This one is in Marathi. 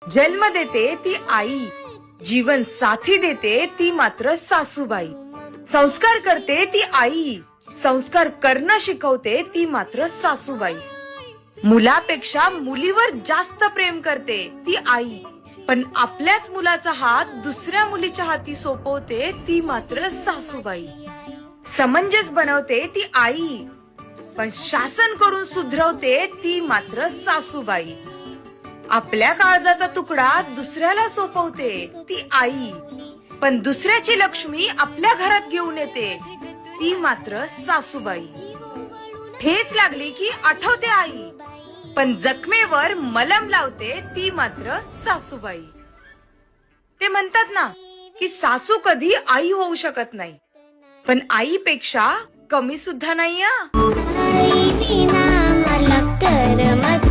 जन्म देते ती आई, जीवन साथी देते ती मात्र सासूबाई. संस्कार करते ती आई, संस्कार करणं शिकवते ती मात्र सासूबाई. मुलापेक्षा मुलीवर जास्त प्रेम करते ती आई, पण आपल्याच मुलाचा हात दुसऱ्या मुलीच्या हाती सोपवते ती मात्र सासूबाई. समंजस बनवते ती आई, पण शासन करून सुधरवते ती मात्र सासूबाई. आपल्या काळजाचा तुकडा दुसऱ्याला सोपवते ती आई, पण दुसऱ्याची लक्ष्मी आपल्या घरात घेऊन येते ती मात्र सासूबाई. ठेच लागली की आठवते आई, पण जखमेवर मलम लावते ती मात्र सासूबाई. ते म्हणतात ना की सासू कधी आई होऊ शकत नाही, पण आईपेक्षा कमी सुद्धा नाही. आई विना मला करमत